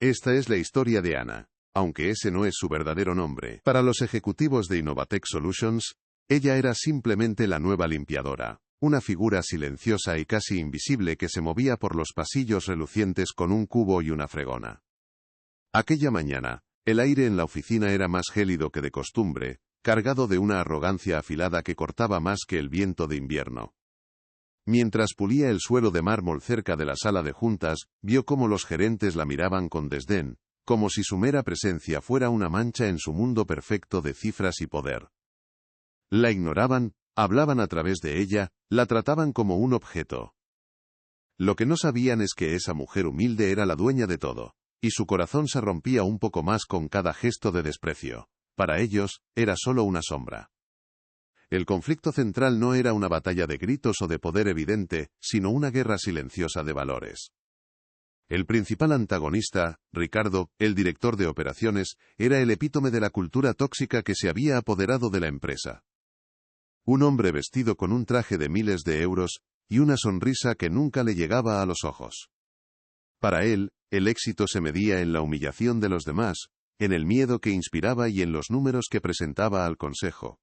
Esta es la historia de Ana, aunque ese no es su verdadero nombre. Para los ejecutivos de Innovatech Solutions, ella era simplemente la nueva limpiadora, una figura silenciosa y casi invisible que se movía por los pasillos relucientes con un cubo y una fregona. Aquella mañana, el aire en la oficina era más gélido que de costumbre, cargado de una arrogancia afilada que cortaba más que el viento de invierno. Mientras pulía el suelo de mármol cerca de la sala de juntas, vio cómo los gerentes la miraban con desdén, como si su mera presencia fuera una mancha en su mundo perfecto de cifras y poder. La ignoraban, hablaban a través de ella, la trataban como un objeto. Lo que no sabían es que esa mujer humilde era la dueña de todo, y su corazón se rompía un poco más con cada gesto de desprecio. Para ellos, era solo una sombra. El conflicto central no era una batalla de gritos o de poder evidente, sino una guerra silenciosa de valores. El principal antagonista, Ricardo, el director de operaciones, era el epítome de la cultura tóxica que se había apoderado de la empresa. Un hombre vestido con un traje de miles de euros, y una sonrisa que nunca le llegaba a los ojos. Para él, el éxito se medía en la humillación de los demás, en el miedo que inspiraba y en los números que presentaba al consejo.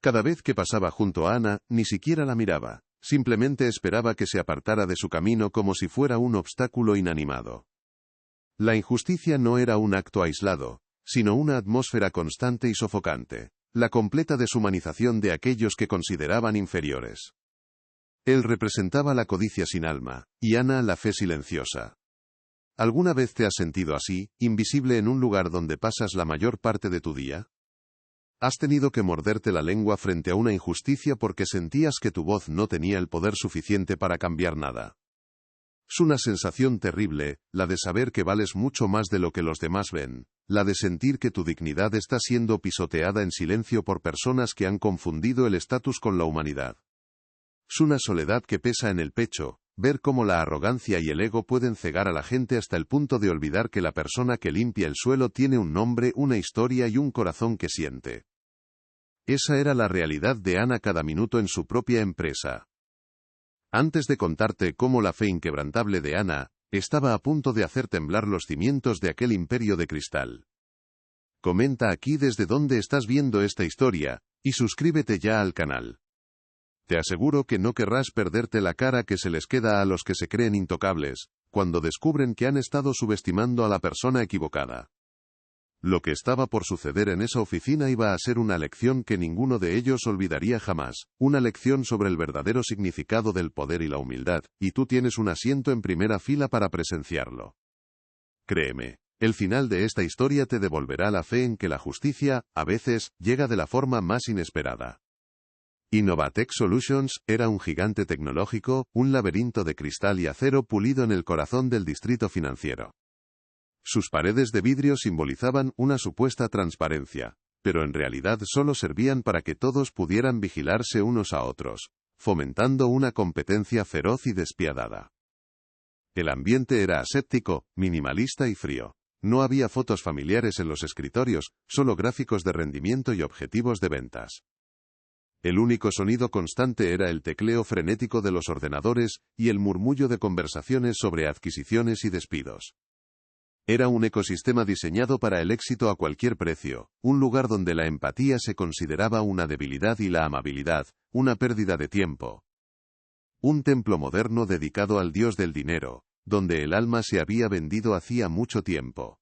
Cada vez que pasaba junto a Ana, ni siquiera la miraba, simplemente esperaba que se apartara de su camino como si fuera un obstáculo inanimado. La injusticia no era un acto aislado, sino una atmósfera constante y sofocante, la completa deshumanización de aquellos que consideraban inferiores. Él representaba la codicia sin alma, y Ana la fe silenciosa. ¿Alguna vez te has sentido así, invisible en un lugar donde pasas la mayor parte de tu día? ¿Has tenido que morderte la lengua frente a una injusticia porque sentías que tu voz no tenía el poder suficiente para cambiar nada? Es una sensación terrible, la de saber que vales mucho más de lo que los demás ven, la de sentir que tu dignidad está siendo pisoteada en silencio por personas que han confundido el estatus con la humanidad. Es una soledad que pesa en el pecho, ver cómo la arrogancia y el ego pueden cegar a la gente hasta el punto de olvidar que la persona que limpia el suelo tiene un nombre, una historia y un corazón que siente. Esa era la realidad de Ana cada minuto en su propia empresa. Antes de contarte cómo la fe inquebrantable de Ana estaba a punto de hacer temblar los cimientos de aquel imperio de cristal. Comenta aquí desde dónde estás viendo esta historia, y suscríbete ya al canal. Te aseguro que no querrás perderte la cara que se les queda a los que se creen intocables, cuando descubren que han estado subestimando a la persona equivocada. Lo que estaba por suceder en esa oficina iba a ser una lección que ninguno de ellos olvidaría jamás, una lección sobre el verdadero significado del poder y la humildad, y tú tienes un asiento en primera fila para presenciarlo. Créeme, el final de esta historia te devolverá la fe en que la justicia, a veces, llega de la forma más inesperada. Innovatech Solutions era un gigante tecnológico, un laberinto de cristal y acero pulido en el corazón del distrito financiero. Sus paredes de vidrio simbolizaban una supuesta transparencia, pero en realidad solo servían para que todos pudieran vigilarse unos a otros, fomentando una competencia feroz y despiadada. El ambiente era aséptico, minimalista y frío. No había fotos familiares en los escritorios, solo gráficos de rendimiento y objetivos de ventas. El único sonido constante era el tecleo frenético de los ordenadores y el murmullo de conversaciones sobre adquisiciones y despidos. Era un ecosistema diseñado para el éxito a cualquier precio, un lugar donde la empatía se consideraba una debilidad y la amabilidad, una pérdida de tiempo. Un templo moderno dedicado al dios del dinero, donde el alma se había vendido hacía mucho tiempo.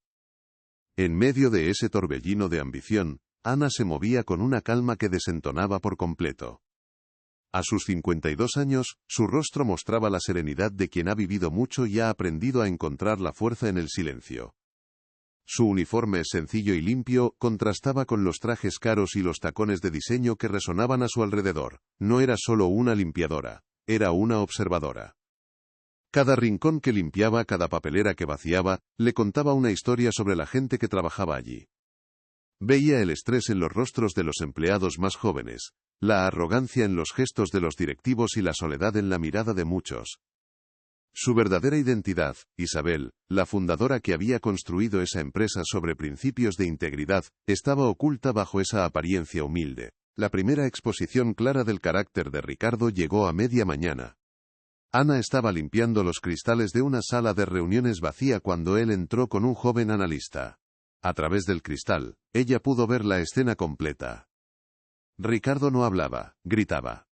En medio de ese torbellino de ambición, Ana se movía con una calma que desentonaba por completo. A sus 52 años, su rostro mostraba la serenidad de quien ha vivido mucho y ha aprendido a encontrar la fuerza en el silencio. Su uniforme sencillo y limpio contrastaba con los trajes caros y los tacones de diseño que resonaban a su alrededor. No era solo una limpiadora, era una observadora. Cada rincón que limpiaba, cada papelera que vaciaba, le contaba una historia sobre la gente que trabajaba allí. Veía el estrés en los rostros de los empleados más jóvenes, la arrogancia en los gestos de los directivos y la soledad en la mirada de muchos. Su verdadera identidad, Isabel, la fundadora que había construido esa empresa sobre principios de integridad, estaba oculta bajo esa apariencia humilde. La primera exposición clara del carácter de Ricardo llegó a media mañana. Ana estaba limpiando los cristales de una sala de reuniones vacía cuando él entró con un joven analista. A través del cristal, ella pudo ver la escena completa. Ricardo no hablaba, gritaba.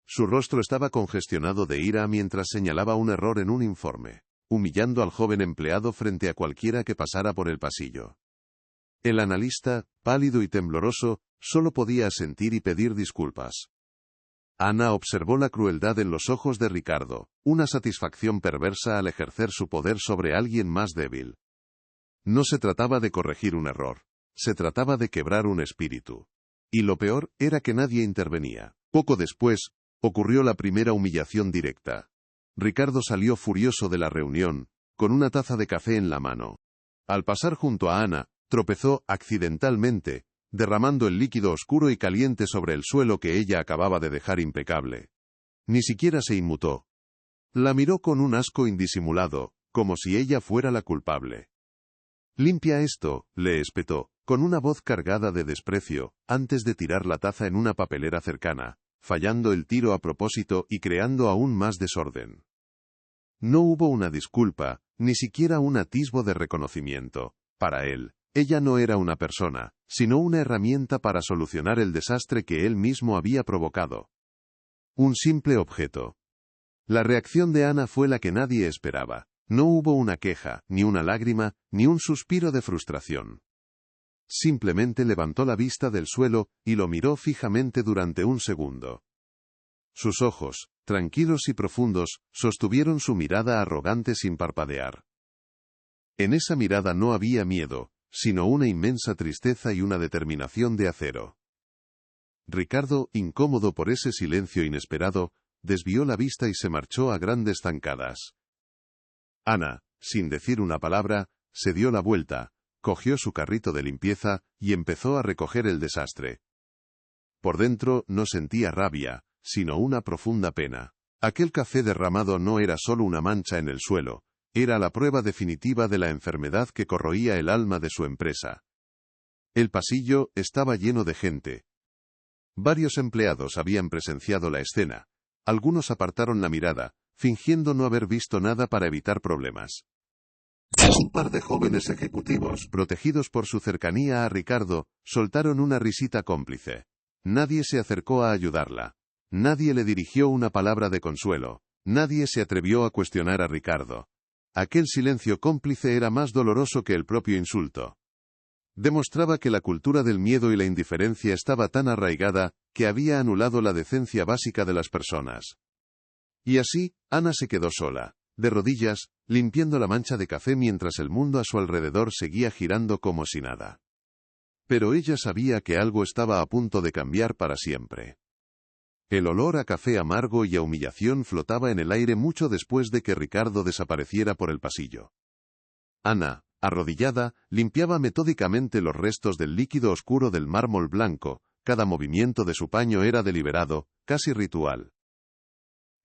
Su rostro estaba congestionado de ira mientras señalaba un error en un informe, humillando al joven empleado frente a cualquiera que pasara por el pasillo. El analista, pálido y tembloroso, solo podía asentir y pedir disculpas. Ana observó la crueldad en los ojos de Ricardo, una satisfacción perversa al ejercer su poder sobre alguien más débil. No se trataba de corregir un error, se trataba de quebrar un espíritu. Y lo peor era que nadie intervenía. Poco después, ocurrió la primera humillación directa. Ricardo salió furioso de la reunión, con una taza de café en la mano. Al pasar junto a Ana, tropezó accidentalmente, derramando el líquido oscuro y caliente sobre el suelo que ella acababa de dejar impecable. Ni siquiera se inmutó. La miró con un asco indisimulado, como si ella fuera la culpable. «Limpia esto», le espetó, con una voz cargada de desprecio, antes de tirar la taza en una papelera cercana, fallando el tiro a propósito y creando aún más desorden. No hubo una disculpa, ni siquiera un atisbo de reconocimiento. Para él, ella no era una persona, sino una herramienta para solucionar el desastre que él mismo había provocado. Un simple objeto. La reacción de Ana fue la que nadie esperaba. No hubo una queja, ni una lágrima, ni un suspiro de frustración. Simplemente levantó la vista del suelo y lo miró fijamente durante un segundo. Sus ojos, tranquilos y profundos, sostuvieron su mirada arrogante sin parpadear. En esa mirada no había miedo, sino una inmensa tristeza y una determinación de acero. Ricardo, incómodo por ese silencio inesperado, desvió la vista y se marchó a grandes zancadas. Ana, sin decir una palabra, se dio la vuelta, cogió su carrito de limpieza y empezó a recoger el desastre. Por dentro no sentía rabia, sino una profunda pena. Aquel café derramado no era solo una mancha en el suelo, era la prueba definitiva de la enfermedad que corroía el alma de su empresa. El pasillo estaba lleno de gente. Varios empleados habían presenciado la escena. Algunos apartaron la mirada, fingiendo no haber visto nada para evitar problemas. Un par de jóvenes ejecutivos, protegidos por su cercanía a Ricardo, soltaron una risita cómplice. Nadie se acercó a ayudarla. Nadie le dirigió una palabra de consuelo. Nadie se atrevió a cuestionar a Ricardo. Aquel silencio cómplice era más doloroso que el propio insulto. Demostraba que la cultura del miedo y la indiferencia estaba tan arraigada que había anulado la decencia básica de las personas. Y así, Ana se quedó sola, de rodillas, limpiando la mancha de café mientras el mundo a su alrededor seguía girando como si nada. Pero ella sabía que algo estaba a punto de cambiar para siempre. El olor a café amargo y a humillación flotaba en el aire mucho después de que Ricardo desapareciera por el pasillo. Ana, arrodillada, limpiaba metódicamente los restos del líquido oscuro del mármol blanco. Cada movimiento de su paño era deliberado, casi ritual.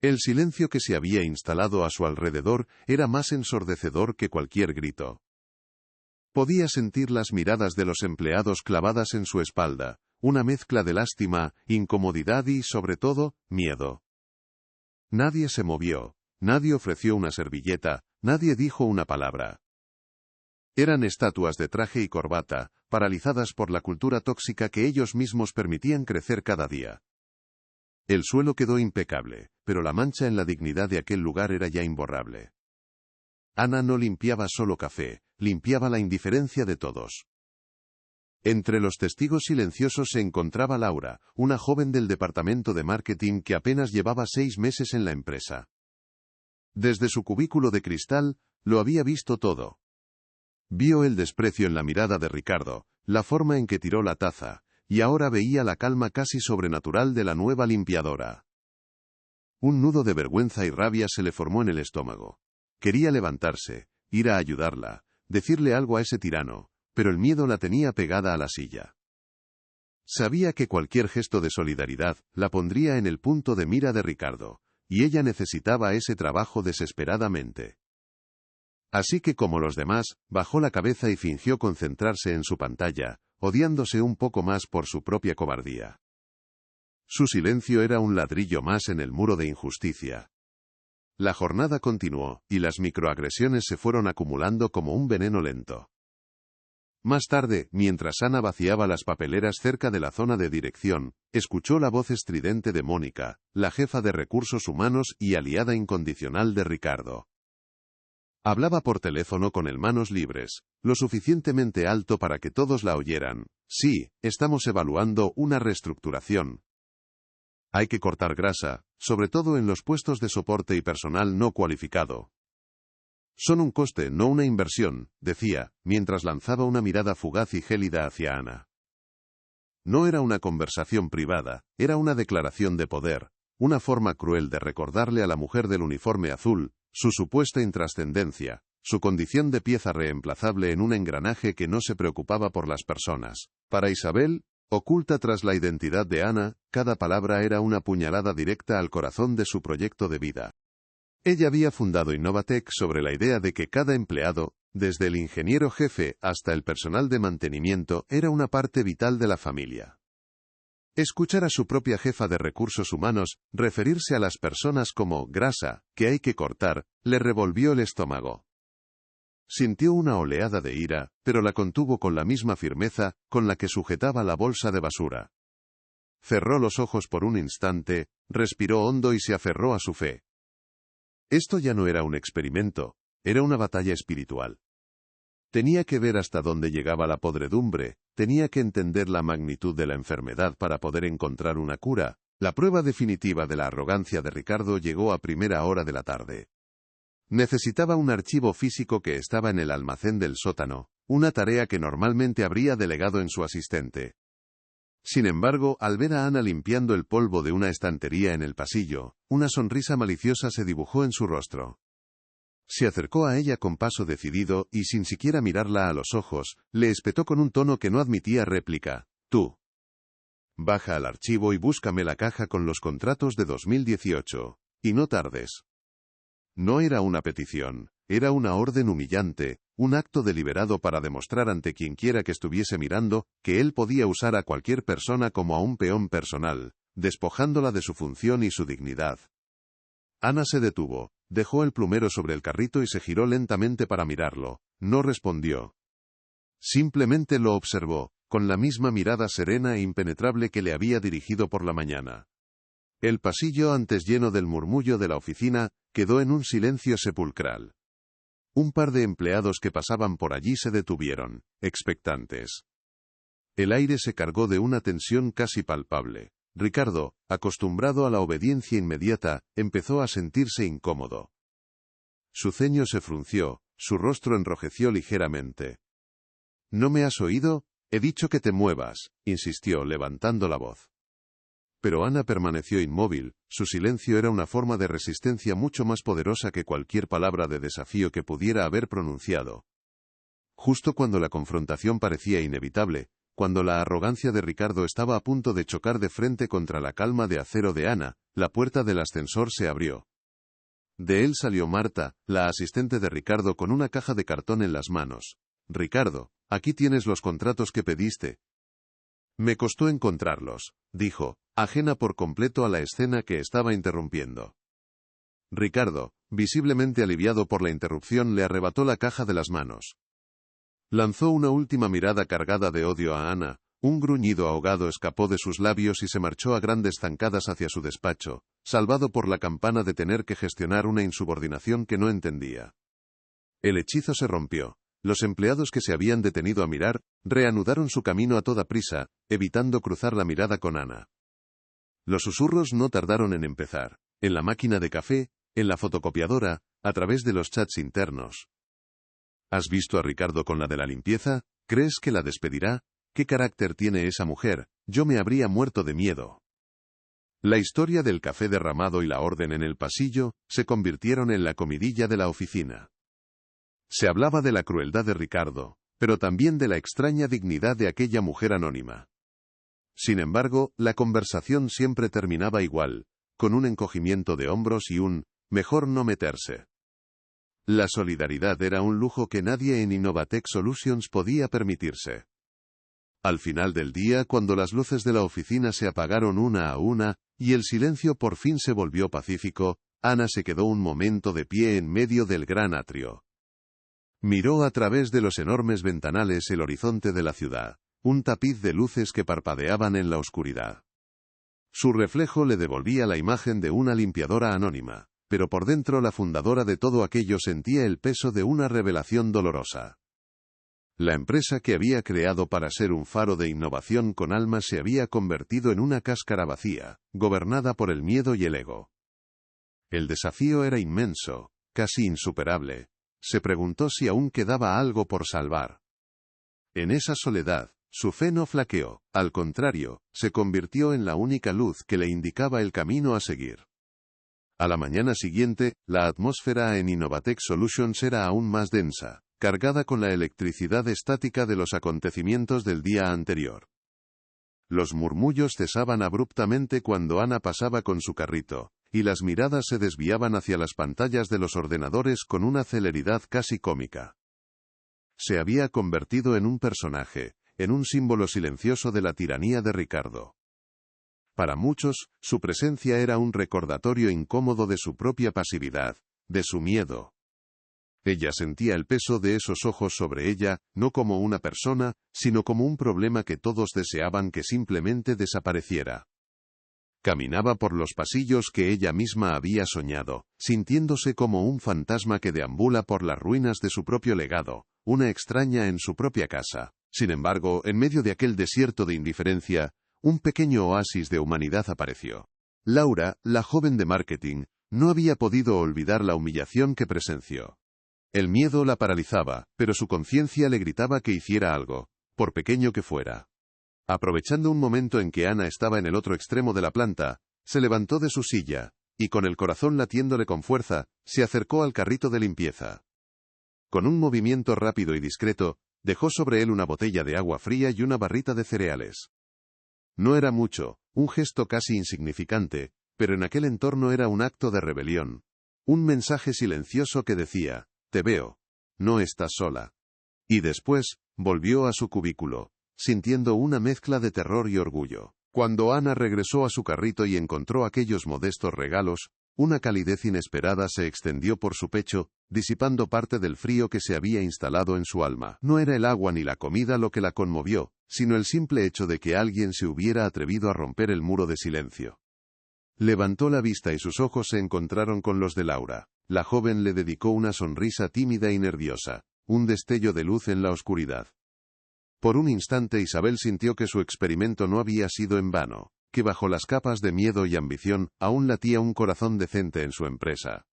El silencio que se había instalado a su alrededor era más ensordecedor que cualquier grito. Podía sentir las miradas de los empleados clavadas en su espalda, una mezcla de lástima, incomodidad y, sobre todo, miedo. Nadie se movió, nadie ofreció una servilleta, nadie dijo una palabra. Eran estatuas de traje y corbata, paralizadas por la cultura tóxica que ellos mismos permitían crecer cada día. El suelo quedó impecable, pero la mancha en la dignidad de aquel lugar era ya imborrable. Ana no limpiaba solo café, limpiaba la indiferencia de todos. Entre los testigos silenciosos se encontraba Laura, una joven del departamento de marketing que apenas llevaba 6 meses en la empresa. Desde su cubículo de cristal, lo había visto todo. Vio el desprecio en la mirada de Ricardo, la forma en que tiró la taza, y ahora veía la calma casi sobrenatural de la nueva limpiadora. Un nudo de vergüenza y rabia se le formó en el estómago. Quería levantarse, ir a ayudarla, decirle algo a ese tirano, pero el miedo la tenía pegada a la silla. Sabía que cualquier gesto de solidaridad la pondría en el punto de mira de Ricardo, y ella necesitaba ese trabajo desesperadamente. Así que, como los demás, bajó la cabeza y fingió concentrarse en su pantalla, odiándose un poco más por su propia cobardía. Su silencio era un ladrillo más en el muro de injusticia. La jornada continuó, y las microagresiones se fueron acumulando como un veneno lento. Más tarde, mientras Ana vaciaba las papeleras cerca de la zona de dirección, escuchó la voz estridente de Mónica, la jefa de recursos humanos y aliada incondicional de Ricardo. Hablaba por teléfono con el manos libres, lo suficientemente alto para que todos la oyeran. Sí, estamos evaluando una reestructuración. Hay que cortar grasa, sobre todo en los puestos de soporte y personal no cualificado. Son un coste, no una inversión, decía, mientras lanzaba una mirada fugaz y gélida hacia Ana. No era una conversación privada, era una declaración de poder, una forma cruel de recordarle a la mujer del uniforme azul, su supuesta intrascendencia, su condición de pieza reemplazable en un engranaje que no se preocupaba por las personas. Para Isabel, oculta tras la identidad de Ana, cada palabra era una puñalada directa al corazón de su proyecto de vida. Ella había fundado Innovatec sobre la idea de que cada empleado, desde el ingeniero jefe hasta el personal de mantenimiento, era una parte vital de la familia. Escuchar a su propia jefa de recursos humanos referirse a las personas como grasa, que hay que cortar, le revolvió el estómago. Sintió una oleada de ira, pero la contuvo con la misma firmeza con la que sujetaba la bolsa de basura. Cerró los ojos por un instante, respiró hondo y se aferró a su fe. Esto ya no era un experimento, era una batalla espiritual. Tenía que ver hasta dónde llegaba la podredumbre, tenía que entender la magnitud de la enfermedad para poder encontrar una cura. La prueba definitiva de la arrogancia de Ricardo llegó a primera hora de la tarde. Necesitaba un archivo físico que estaba en el almacén del sótano, una tarea que normalmente habría delegado en su asistente. Sin embargo, al ver a Ana limpiando el polvo de una estantería en el pasillo, una sonrisa maliciosa se dibujó en su rostro. Se acercó a ella con paso decidido y sin siquiera mirarla a los ojos, le espetó con un tono que no admitía réplica. Tú. Baja al archivo y búscame la caja con los contratos de 2018. Y no tardes. No era una petición, era una orden humillante, un acto deliberado para demostrar ante quienquiera que estuviese mirando que él podía usar a cualquier persona como a un peón personal, despojándola de su función y su dignidad. Ana se detuvo, dejó el plumero sobre el carrito y se giró lentamente para mirarlo. No respondió. Simplemente lo observó, con la misma mirada serena e impenetrable que le había dirigido por la mañana. El pasillo, antes lleno del murmullo de la oficina, quedó en un silencio sepulcral. Un par de empleados que pasaban por allí se detuvieron, expectantes. El aire se cargó de una tensión casi palpable. Ricardo, acostumbrado a la obediencia inmediata, empezó a sentirse incómodo. Su ceño se frunció, su rostro enrojeció ligeramente. ¿No me has oído? He dicho que te muevas, insistió, levantando la voz. Pero Ana permaneció inmóvil, su silencio era una forma de resistencia mucho más poderosa que cualquier palabra de desafío que pudiera haber pronunciado. Justo cuando la confrontación parecía inevitable, cuando la arrogancia de Ricardo estaba a punto de chocar de frente contra la calma de acero de Ana, la puerta del ascensor se abrió. De él salió Marta, la asistente de Ricardo, con una caja de cartón en las manos. Ricardo, aquí tienes los contratos que pediste. Me costó encontrarlos, dijo, ajena por completo a la escena que estaba interrumpiendo. Ricardo, visiblemente aliviado por la interrupción, le arrebató la caja de las manos. Lanzó una última mirada cargada de odio a Ana, un gruñido ahogado escapó de sus labios y se marchó a grandes zancadas hacia su despacho, salvado por la campana de tener que gestionar una insubordinación que no entendía. El hechizo se rompió. Los empleados que se habían detenido a mirar, reanudaron su camino a toda prisa, evitando cruzar la mirada con Ana. Los susurros no tardaron en empezar. En la máquina de café, en la fotocopiadora, a través de los chats internos. ¿Has visto a Ricardo con la de la limpieza? ¿Crees que la despedirá? ¿Qué carácter tiene esa mujer? Yo me habría muerto de miedo. La historia del café derramado y la orden en el pasillo se convirtieron en la comidilla de la oficina. Se hablaba de la crueldad de Ricardo, pero también de la extraña dignidad de aquella mujer anónima. Sin embargo, la conversación siempre terminaba igual, con un encogimiento de hombros y un «mejor no meterse». La solidaridad era un lujo que nadie en Innovatec Solutions podía permitirse. Al final del día, cuando las luces de la oficina se apagaron una a una, y el silencio por fin se volvió pacífico, Ana se quedó un momento de pie en medio del gran atrio. Miró a través de los enormes ventanales el horizonte de la ciudad, un tapiz de luces que parpadeaban en la oscuridad. Su reflejo le devolvía la imagen de una limpiadora anónima, pero por dentro la fundadora de todo aquello sentía el peso de una revelación dolorosa. La empresa que había creado para ser un faro de innovación con alma se había convertido en una cáscara vacía, gobernada por el miedo y el ego. El desafío era inmenso, casi insuperable. Se preguntó si aún quedaba algo por salvar. En esa soledad, su fe no flaqueó, al contrario, se convirtió en la única luz que le indicaba el camino a seguir. A la mañana siguiente, la atmósfera en Innovatech Solutions era aún más densa, cargada con la electricidad estática de los acontecimientos del día anterior. Los murmullos cesaban abruptamente cuando Ana pasaba con su carrito, y las miradas se desviaban hacia las pantallas de los ordenadores con una celeridad casi cómica. Se había convertido en un personaje, en un símbolo silencioso de la tiranía de Ricardo. Para muchos, su presencia era un recordatorio incómodo de su propia pasividad, de su miedo. Ella sentía el peso de esos ojos sobre ella, no como una persona, sino como un problema que todos deseaban que simplemente desapareciera. Caminaba por los pasillos que ella misma había soñado, sintiéndose como un fantasma que deambula por las ruinas de su propio legado, una extraña en su propia casa. Sin embargo, en medio de aquel desierto de indiferencia, un pequeño oasis de humanidad apareció. Laura, la joven de marketing, no había podido olvidar la humillación que presenció. El miedo la paralizaba, pero su conciencia le gritaba que hiciera algo, por pequeño que fuera. Aprovechando un momento en que Ana estaba en el otro extremo de la planta, se levantó de su silla, y con el corazón latiéndole con fuerza, se acercó al carrito de limpieza. Con un movimiento rápido y discreto, dejó sobre él una botella de agua fría y una barrita de cereales. No era mucho, un gesto casi insignificante, pero en aquel entorno era un acto de rebelión. Un mensaje silencioso que decía: «Te veo. No estás sola». Y después, volvió a su cubículo, sintiendo una mezcla de terror y orgullo. Cuando Ana regresó a su carrito y encontró aquellos modestos regalos, una calidez inesperada se extendió por su pecho, disipando parte del frío que se había instalado en su alma. No era el agua ni la comida lo que la conmovió, sino el simple hecho de que alguien se hubiera atrevido a romper el muro de silencio. Levantó la vista y sus ojos se encontraron con los de Laura. La joven le dedicó una sonrisa tímida y nerviosa, un destello de luz en la oscuridad. Por un instante Isabel sintió que su experimento no había sido en vano, que bajo las capas de miedo y ambición aún latía un corazón decente en su empresa.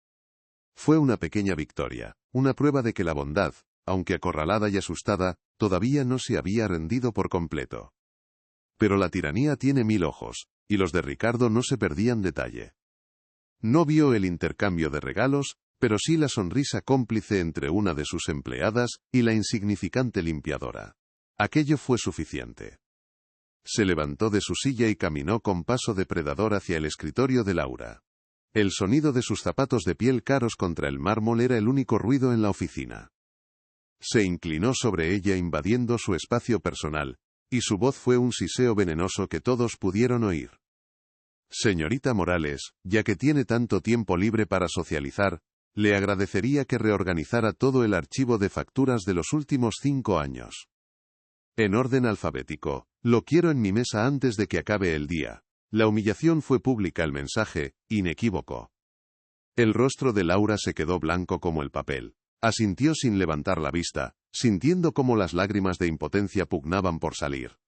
Fue una pequeña victoria, una prueba de que la bondad, aunque acorralada y asustada, todavía no se había rendido por completo. Pero la tiranía tiene 1000 ojos, y los de Ricardo no se perdían detalle. No vio el intercambio de regalos, pero sí la sonrisa cómplice entre una de sus empleadas y la insignificante limpiadora. Aquello fue suficiente. Se levantó de su silla y caminó con paso depredador hacia el escritorio de Laura. El sonido de sus zapatos de piel caros contra el mármol era el único ruido en la oficina. Se inclinó sobre ella invadiendo su espacio personal, y su voz fue un siseo venenoso que todos pudieron oír. Señorita Morales, ya que tiene tanto tiempo libre para socializar, le agradecería que reorganizara todo el archivo de facturas de los últimos 5 años. En orden alfabético, lo quiero en mi mesa antes de que acabe el día. La humillación fue pública, el mensaje, inequívoco. El rostro de Laura se quedó blanco como el papel. Asintió sin levantar la vista, sintiendo cómo las lágrimas de impotencia pugnaban por salir.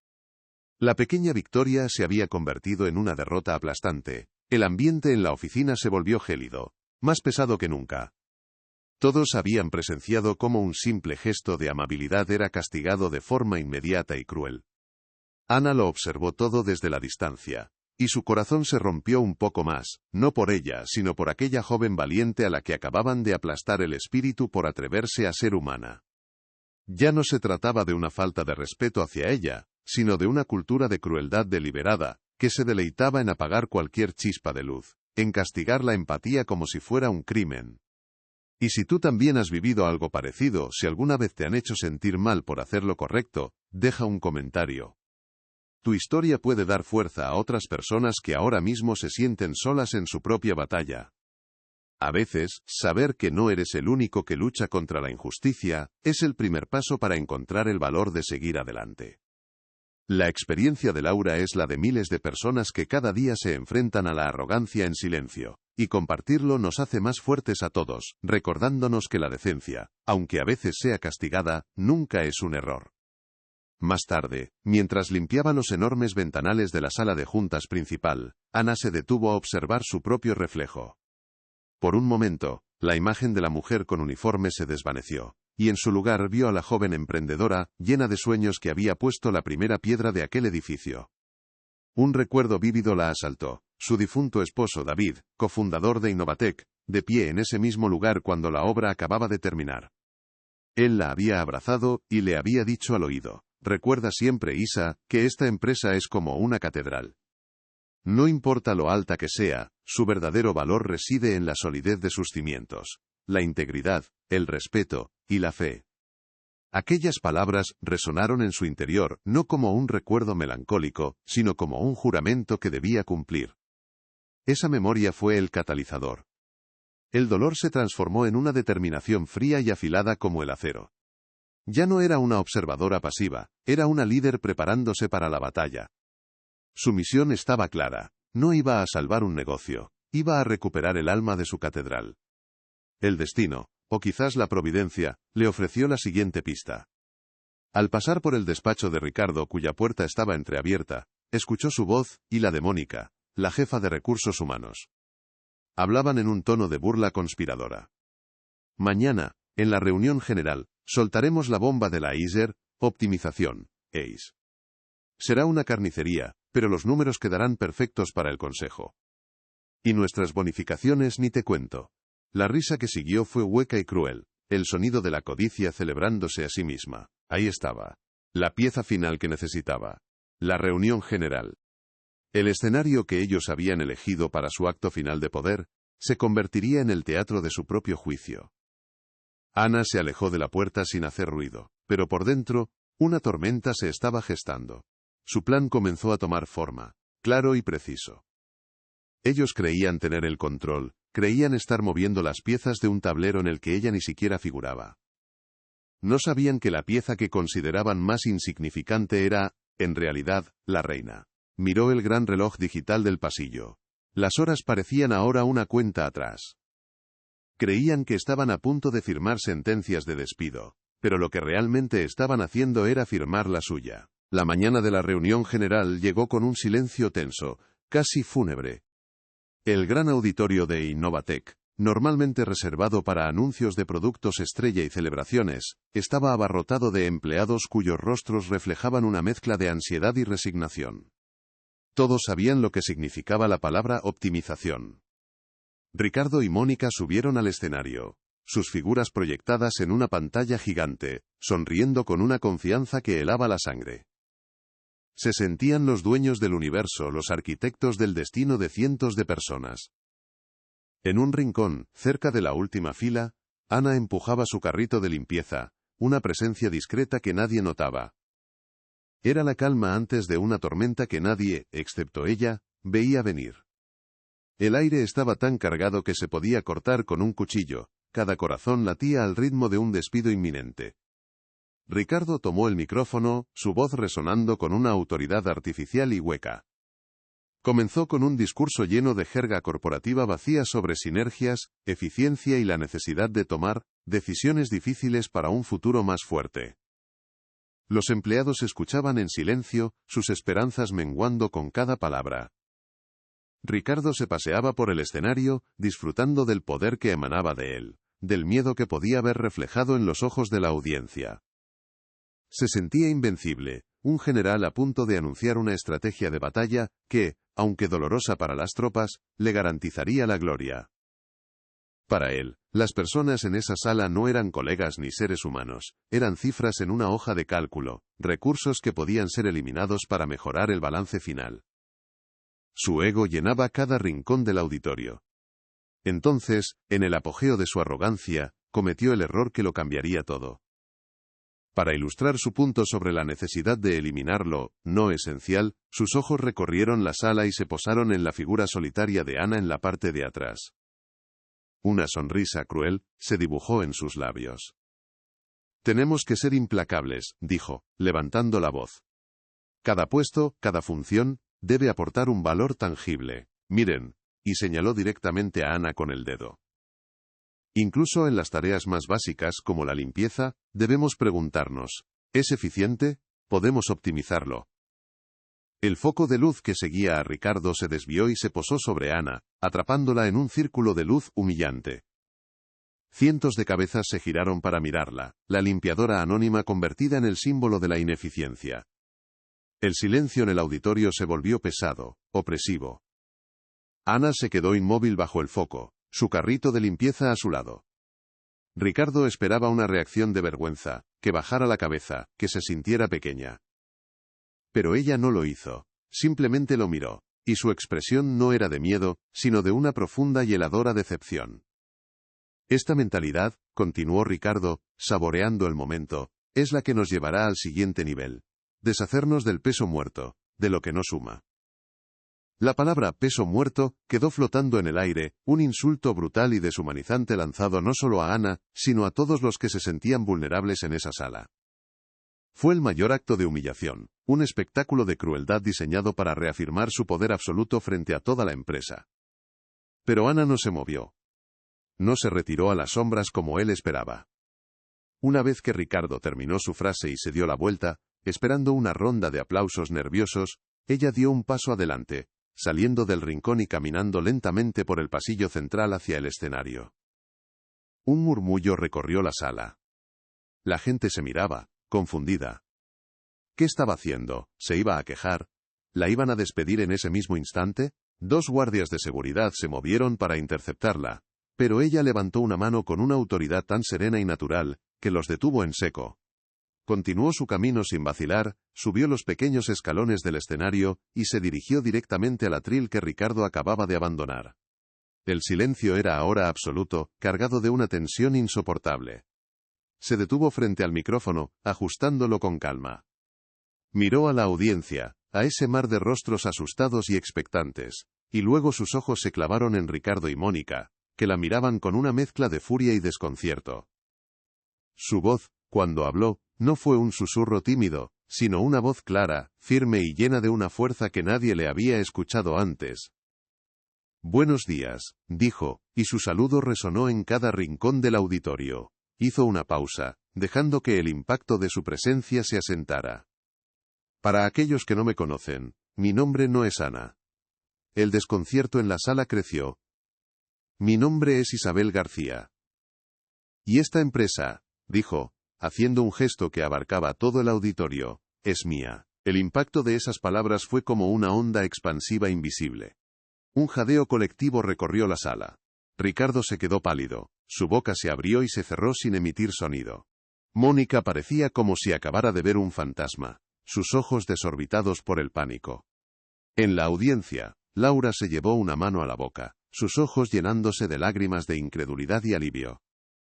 La pequeña victoria se había convertido en una derrota aplastante. El ambiente en la oficina se volvió gélido, más pesado que nunca. Todos habían presenciado cómo un simple gesto de amabilidad era castigado de forma inmediata y cruel. Ana lo observó todo desde la distancia, y su corazón se rompió un poco más, no por ella, sino por aquella joven valiente a la que acababan de aplastar el espíritu por atreverse a ser humana. Ya no se trataba de una falta de respeto hacia ella, sino de una cultura de crueldad deliberada, que se deleitaba en apagar cualquier chispa de luz, en castigar la empatía como si fuera un crimen. Y si tú también has vivido algo parecido, si alguna vez te han hecho sentir mal por hacer lo correcto, deja un comentario. Tu historia puede dar fuerza a otras personas que ahora mismo se sienten solas en su propia batalla. A veces, saber que no eres el único que lucha contra la injusticia es el primer paso para encontrar el valor de seguir adelante. La experiencia de Laura es la de miles de personas que cada día se enfrentan a la arrogancia en silencio, y compartirlo nos hace más fuertes a todos, recordándonos que la decencia, aunque a veces sea castigada, nunca es un error. Más tarde, mientras limpiaba los enormes ventanales de la sala de juntas principal, Ana se detuvo a observar su propio reflejo. Por un momento, la imagen de la mujer con uniforme se desvaneció, y en su lugar vio a la joven emprendedora, llena de sueños que había puesto la primera piedra de aquel edificio. Un recuerdo vívido la asaltó, su difunto esposo David, cofundador de Innovatec, de pie en ese mismo lugar cuando la obra acababa de terminar. Él la había abrazado, y le había dicho al oído: «Recuerda siempre, Isa, que esta empresa es como una catedral. No importa lo alta que sea, su verdadero valor reside en la solidez de sus cimientos, la integridad, el respeto, y la fe». Aquellas palabras resonaron en su interior, no como un recuerdo melancólico, sino como un juramento que debía cumplir. Esa memoria fue el catalizador. El dolor se transformó en una determinación fría y afilada como el acero. Ya no era una observadora pasiva, era una líder preparándose para la batalla. Su misión estaba clara: no iba a salvar un negocio, iba a recuperar el alma de su catedral. El destino, o quizás la providencia, le ofreció la siguiente pista. Al pasar por el despacho de Ricardo, cuya puerta estaba entreabierta, escuchó su voz, y la de Mónica, la jefa de recursos humanos. Hablaban en un tono de burla conspiradora. «Mañana, en la reunión general, soltaremos la bomba de la ISER, optimización, ACE. Será una carnicería, pero los números quedarán perfectos para el consejo. Y nuestras bonificaciones ni te cuento». La risa que siguió fue hueca y cruel, el sonido de la codicia celebrándose a sí misma. Ahí estaba. La pieza final que necesitaba. La reunión general. El escenario que ellos habían elegido para su acto final de poder, se convertiría en el teatro de su propio juicio. Ana se alejó de la puerta sin hacer ruido, pero por dentro, una tormenta se estaba gestando. Su plan comenzó a tomar forma, claro y preciso. Ellos creían tener el control, creían estar moviendo las piezas de un tablero en el que ella ni siquiera figuraba. No sabían que la pieza que consideraban más insignificante era, en realidad, la reina. Miró el gran reloj digital del pasillo. Las horas parecían ahora una cuenta atrás. Creían que estaban a punto de firmar sentencias de despido, pero lo que realmente estaban haciendo era firmar la suya. La mañana de la reunión general llegó con un silencio tenso, casi fúnebre. El gran auditorio de Innovatec, normalmente reservado para anuncios de productos estrella y celebraciones, estaba abarrotado de empleados cuyos rostros reflejaban una mezcla de ansiedad y resignación. Todos sabían lo que significaba la palabra optimización. Ricardo y Mónica subieron al escenario, sus figuras proyectadas en una pantalla gigante, sonriendo con una confianza que helaba la sangre. Se sentían los dueños del universo, los arquitectos del destino de cientos de personas. En un rincón, cerca de la última fila, Ana empujaba su carrito de limpieza, una presencia discreta que nadie notaba. Era la calma antes de una tormenta que nadie, excepto ella, veía venir. El aire estaba tan cargado que se podía cortar con un cuchillo, cada corazón latía al ritmo de un despido inminente. Ricardo tomó el micrófono, su voz resonando con una autoridad artificial y hueca. Comenzó con un discurso lleno de jerga corporativa vacía sobre sinergias, eficiencia y la necesidad de tomar decisiones difíciles para un futuro más fuerte. Los empleados escuchaban en silencio, sus esperanzas menguando con cada palabra. Ricardo se paseaba por el escenario, disfrutando del poder que emanaba de él, del miedo que podía ver reflejado en los ojos de la audiencia. Se sentía invencible, un general a punto de anunciar una estrategia de batalla que, aunque dolorosa para las tropas, le garantizaría la gloria. Para él, las personas en esa sala no eran colegas ni seres humanos, eran cifras en una hoja de cálculo, recursos que podían ser eliminados para mejorar el balance final. Su ego llenaba cada rincón del auditorio. Entonces, en el apogeo de su arrogancia, cometió el error que lo cambiaría todo. Para ilustrar su punto sobre la necesidad de eliminar lo no esencial, sus ojos recorrieron la sala y se posaron en la figura solitaria de Ana en la parte de atrás. Una sonrisa cruel se dibujó en sus labios. Tenemos que ser implacables, dijo, levantando la voz. Cada puesto, cada función, debe aportar un valor tangible. Miren, y señaló directamente a Ana con el dedo. Incluso en las tareas más básicas como la limpieza, debemos preguntarnos, ¿es eficiente? ¿Podemos optimizarlo? El foco de luz que seguía a Ricardo se desvió y se posó sobre Ana, atrapándola en un círculo de luz humillante. Cientos de cabezas se giraron para mirarla, la limpiadora anónima convertida en el símbolo de la ineficiencia. El silencio en el auditorio se volvió pesado, opresivo. Ana se quedó inmóvil bajo el foco, su carrito de limpieza a su lado. Ricardo esperaba una reacción de vergüenza, que bajara la cabeza, que se sintiera pequeña. Pero ella no lo hizo, simplemente lo miró, y su expresión no era de miedo, sino de una profunda y heladora decepción. Esta mentalidad, continuó Ricardo, saboreando el momento, es la que nos llevará al siguiente nivel. Deshacernos del peso muerto, de lo que no suma. La palabra peso muerto quedó flotando en el aire, un insulto brutal y deshumanizante lanzado no solo a Ana, sino a todos los que se sentían vulnerables en esa sala. Fue el mayor acto de humillación, un espectáculo de crueldad diseñado para reafirmar su poder absoluto frente a toda la empresa. Pero Ana no se movió. No se retiró a las sombras como él esperaba. Una vez que Ricardo terminó su frase y se dio la vuelta, esperando una ronda de aplausos nerviosos, ella dio un paso adelante, saliendo del rincón y caminando lentamente por el pasillo central hacia el escenario. Un murmullo recorrió la sala. La gente se miraba, confundida. ¿Qué estaba haciendo? ¿Se iba a quejar? ¿La iban a despedir en ese mismo instante? 2 guardias de seguridad se movieron para interceptarla, pero ella levantó una mano con una autoridad tan serena y natural, que los detuvo en seco. Continuó su camino sin vacilar, subió los pequeños escalones del escenario, y se dirigió directamente al atril que Ricardo acababa de abandonar. El silencio era ahora absoluto, cargado de una tensión insoportable. Se detuvo frente al micrófono, ajustándolo con calma. Miró a la audiencia, a ese mar de rostros asustados y expectantes, y luego sus ojos se clavaron en Ricardo y Mónica, que la miraban con una mezcla de furia y desconcierto. Su voz, cuando habló, no fue un susurro tímido, sino una voz clara, firme y llena de una fuerza que nadie le había escuchado antes. «Buenos días», dijo, y su saludo resonó en cada rincón del auditorio. Hizo una pausa, dejando que el impacto de su presencia se asentara. «Para aquellos que no me conocen, mi nombre no es Ana». El desconcierto en la sala creció. «Mi nombre es Isabel García». «Y esta empresa», dijo, haciendo un gesto que abarcaba todo el auditorio, «es mía». El impacto de esas palabras fue como una onda expansiva invisible. Un jadeo colectivo recorrió la sala. Ricardo se quedó pálido, su boca se abrió y se cerró sin emitir sonido. Mónica parecía como si acabara de ver un fantasma, sus ojos desorbitados por el pánico. En la audiencia, Laura se llevó una mano a la boca, sus ojos llenándose de lágrimas de incredulidad y alivio.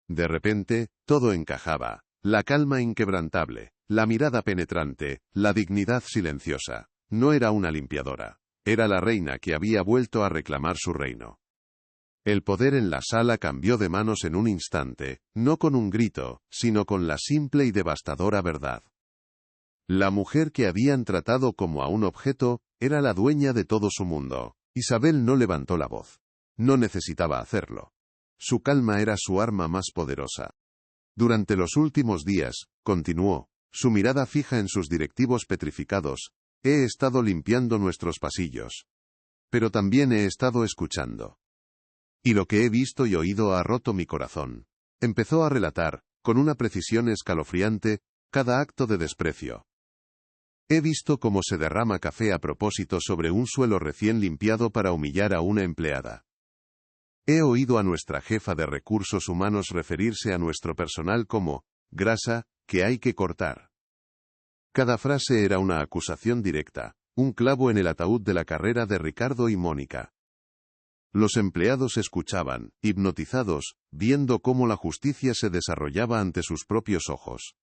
De repente, todo encajaba, la calma inquebrantable, la mirada penetrante, la dignidad silenciosa. No era una limpiadora, era la reina que había vuelto a reclamar su reino. El poder en la sala cambió de manos en un instante, no con un grito, sino con la simple y devastadora verdad. La mujer que habían tratado como a un objeto, era la dueña de todo su mundo. Isabel no levantó la voz. No necesitaba hacerlo. Su calma era su arma más poderosa. Durante los últimos días, continuó, su mirada fija en sus directivos petrificados, he estado limpiando nuestros pasillos. Pero también he estado escuchando. Y lo que he visto y oído ha roto mi corazón. Empezó a relatar, con una precisión escalofriante, cada acto de desprecio. He visto cómo se derrama café a propósito sobre un suelo recién limpiado para humillar a una empleada. He oído a nuestra jefa de recursos humanos referirse a nuestro personal como grasa que hay que cortar. Cada frase era una acusación directa, un clavo en el ataúd de la carrera de Ricardo y Mónica. Los empleados escuchaban, hipnotizados, viendo cómo la justicia se desarrollaba ante sus propios ojos.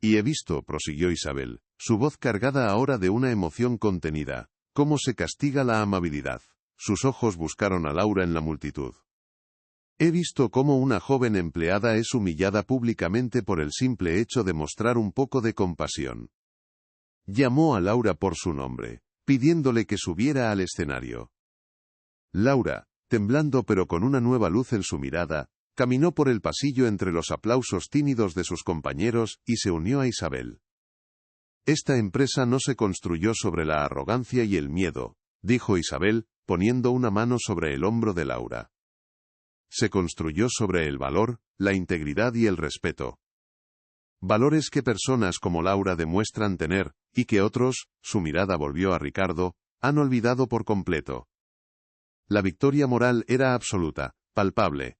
Y he visto, prosiguió Isabel, su voz cargada ahora de una emoción contenida, cómo se castiga la amabilidad. Sus ojos buscaron a Laura en la multitud. He visto cómo una joven empleada es humillada públicamente por el simple hecho de mostrar un poco de compasión. Llamó a Laura por su nombre, pidiéndole que subiera al escenario. Laura, temblando pero con una nueva luz en su mirada, caminó por el pasillo entre los aplausos tímidos de sus compañeros y se unió a Isabel. Esta empresa no se construyó sobre la arrogancia y el miedo, dijo Isabel, poniendo una mano sobre el hombro de Laura. Se construyó sobre el valor, la integridad y el respeto. Valores que personas como Laura demuestran tener, y que otros, su mirada volvió a Ricardo, han olvidado por completo. La victoria moral era absoluta, palpable.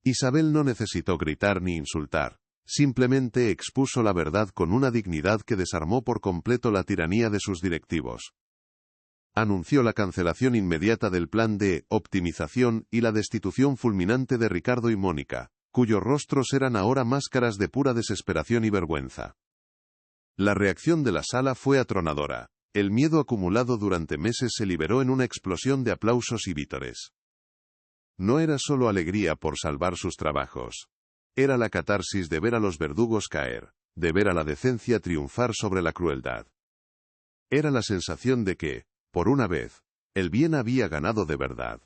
Isabel no necesitó gritar ni insultar, simplemente expuso la verdad con una dignidad que desarmó por completo la tiranía de sus directivos. Anunció la cancelación inmediata del plan de optimización y la destitución fulminante de Ricardo y Mónica, cuyos rostros eran ahora máscaras de pura desesperación y vergüenza. La reacción de la sala fue atronadora. El miedo acumulado durante meses se liberó en una explosión de aplausos y vítores. No era solo alegría por salvar sus trabajos. Era la catarsis de ver a los verdugos caer, de ver a la decencia triunfar sobre la crueldad. Era la sensación de que, por una vez, el bien había ganado de verdad.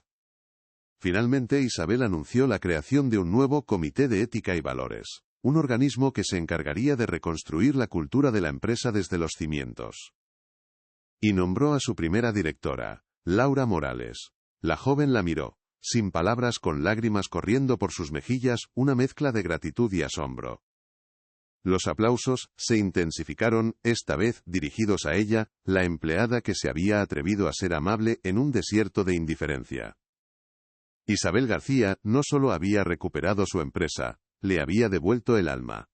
Finalmente Isabel anunció la creación de un nuevo Comité de Ética y Valores, un organismo que se encargaría de reconstruir la cultura de la empresa desde los cimientos. Y nombró a su primera directora, Laura Morales. La joven la miró, sin palabras, con lágrimas corriendo por sus mejillas, una mezcla de gratitud y asombro. Los aplausos se intensificaron, esta vez dirigidos a ella, la empleada que se había atrevido a ser amable en un desierto de indiferencia. Isabel García no solo había recuperado su empresa, le había devuelto el alma.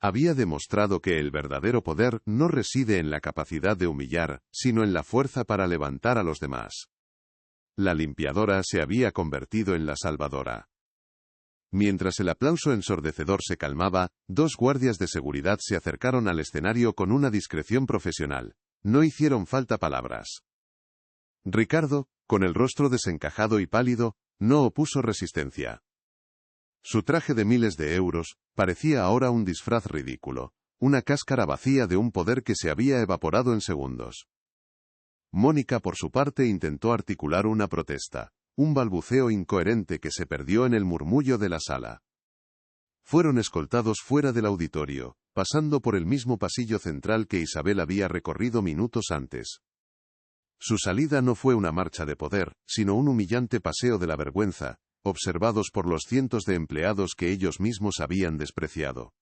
Había demostrado que el verdadero poder no reside en la capacidad de humillar, sino en la fuerza para levantar a los demás. La limpiadora se había convertido en la salvadora. Mientras el aplauso ensordecedor se calmaba, dos guardias de seguridad se acercaron al escenario con una discreción profesional. No hicieron falta palabras. Ricardo, con el rostro desencajado y pálido, no opuso resistencia. Su traje de miles de euros parecía ahora un disfraz ridículo, una cáscara vacía de un poder que se había evaporado en segundos. Mónica, por su parte, intentó articular una protesta, un balbuceo incoherente que se perdió en el murmullo de la sala. Fueron escoltados fuera del auditorio, pasando por el mismo pasillo central que Isabel había recorrido minutos antes. Su salida no fue una marcha de poder, sino un humillante paseo de la vergüenza, observados por los cientos de empleados que ellos mismos habían despreciado.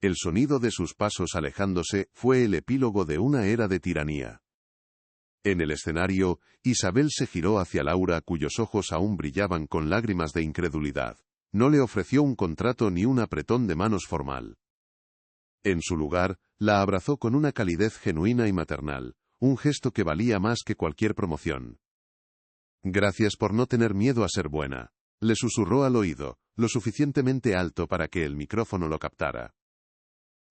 El sonido de sus pasos alejándose fue el epílogo de una era de tiranía. En el escenario, Isabel se giró hacia Laura, cuyos ojos aún brillaban con lágrimas de incredulidad. No le ofreció un contrato ni un apretón de manos formal. En su lugar, la abrazó con una calidez genuina y maternal, un gesto que valía más que cualquier promoción. «Gracias por no tener miedo a ser buena», le susurró al oído, lo suficientemente alto para que el micrófono lo captara.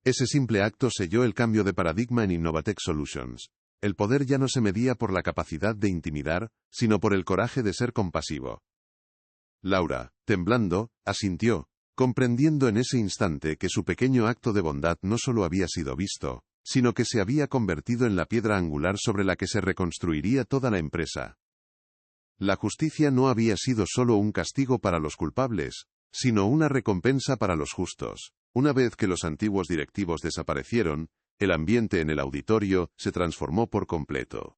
Ese simple acto selló el cambio de paradigma en Innovatech Solutions. El poder ya no se medía por la capacidad de intimidar, sino por el coraje de ser compasivo. Laura, temblando, asintió, comprendiendo en ese instante que su pequeño acto de bondad no solo había sido visto, sino que se había convertido en la piedra angular sobre la que se reconstruiría toda la empresa. La justicia no había sido solo un castigo para los culpables, sino una recompensa para los justos. Una vez que los antiguos directivos desaparecieron, el ambiente en el auditorio se transformó por completo.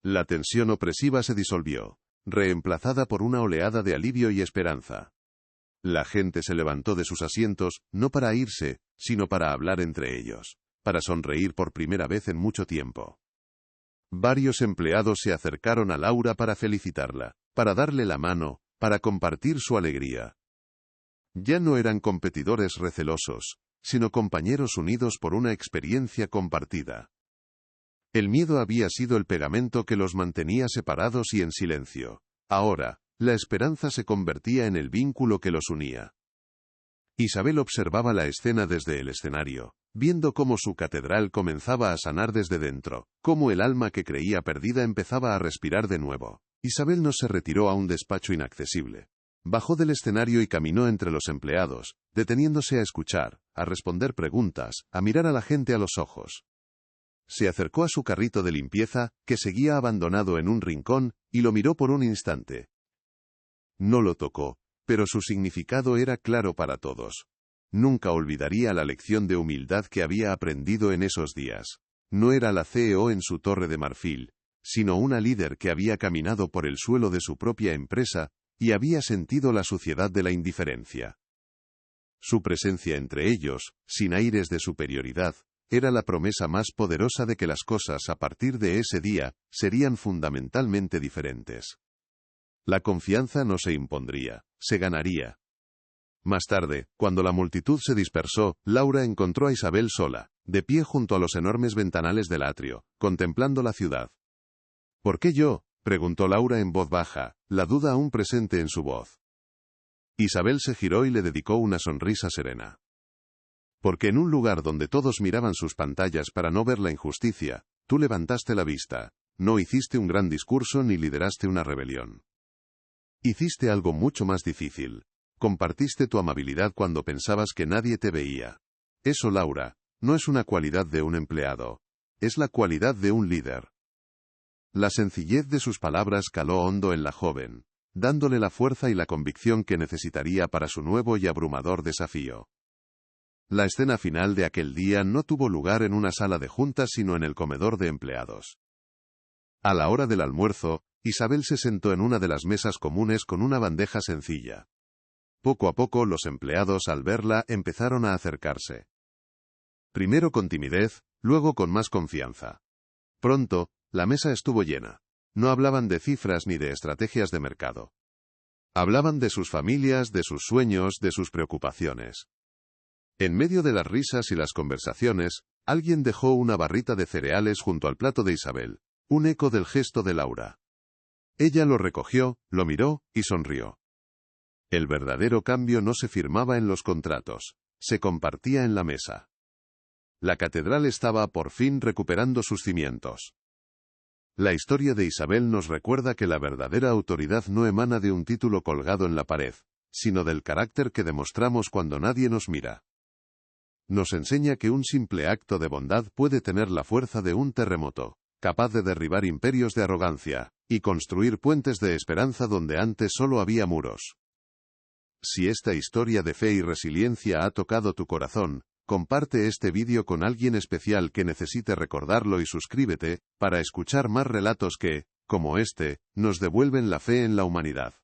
La tensión opresiva se disolvió, reemplazada por una oleada de alivio y esperanza. La gente se levantó de sus asientos, no para irse, sino para hablar entre ellos, para sonreír por primera vez en mucho tiempo. Varios empleados se acercaron a Laura para felicitarla, para darle la mano, para compartir su alegría. Ya no eran competidores recelosos, sino compañeros unidos por una experiencia compartida. El miedo había sido el pegamento que los mantenía separados y en silencio. Ahora, la esperanza se convertía en el vínculo que los unía. Isabel observaba la escena desde el escenario, viendo cómo su catedral comenzaba a sanar desde dentro, cómo el alma que creía perdida empezaba a respirar de nuevo. Isabel no se retiró a un despacho inaccesible. Bajó del escenario y caminó entre los empleados, deteniéndose a escuchar, a responder preguntas, a mirar a la gente a los ojos. Se acercó a su carrito de limpieza, que seguía abandonado en un rincón, y lo miró por un instante. No lo tocó, pero su significado era claro para todos. Nunca olvidaría la lección de humildad que había aprendido en esos días. No era la CEO en su torre de marfil, sino una líder que había caminado por el suelo de su propia empresa, y había sentido la suciedad de la indiferencia. Su presencia entre ellos, sin aires de superioridad, era la promesa más poderosa de que las cosas a partir de ese día serían fundamentalmente diferentes. La confianza no se impondría, se ganaría. Más tarde, cuando la multitud se dispersó, Laura encontró a Isabel sola, de pie junto a los enormes ventanales del atrio, contemplando la ciudad. ¿Por qué yo?, preguntó Laura en voz baja, la duda aún presente en su voz. Isabel se giró y le dedicó una sonrisa serena. Porque en un lugar donde todos miraban sus pantallas para no ver la injusticia, tú levantaste la vista, no hiciste un gran discurso ni lideraste una rebelión. Hiciste algo mucho más difícil. Compartiste tu amabilidad cuando pensabas que nadie te veía. Eso, Laura, no es una cualidad de un empleado. Es la cualidad de un líder. La sencillez de sus palabras caló hondo en la joven, dándole la fuerza y la convicción que necesitaría para su nuevo y abrumador desafío. La escena final de aquel día no tuvo lugar en una sala de juntas sino en el comedor de empleados. A la hora del almuerzo, Isabel se sentó en una de las mesas comunes con una bandeja sencilla. Poco a poco los empleados al verla empezaron a acercarse. Primero con timidez, luego con más confianza. Pronto, la mesa estuvo llena. No hablaban de cifras ni de estrategias de mercado. Hablaban de sus familias, de sus sueños, de sus preocupaciones. En medio de las risas y las conversaciones, alguien dejó una barrita de cereales junto al plato de Isabel, un eco del gesto de Laura. Ella lo recogió, lo miró y sonrió. El verdadero cambio no se firmaba en los contratos, se compartía en la mesa. La catedral estaba por fin recuperando sus cimientos. La historia de Isabel nos recuerda que la verdadera autoridad no emana de un título colgado en la pared, sino del carácter que demostramos cuando nadie nos mira. Nos enseña que un simple acto de bondad puede tener la fuerza de un terremoto, capaz de derribar imperios de arrogancia, y construir puentes de esperanza donde antes solo había muros. Si esta historia de fe y resiliencia ha tocado tu corazón, comparte este vídeo con alguien especial que necesite recordarlo y suscríbete, para escuchar más relatos que, como este, nos devuelven la fe en la humanidad.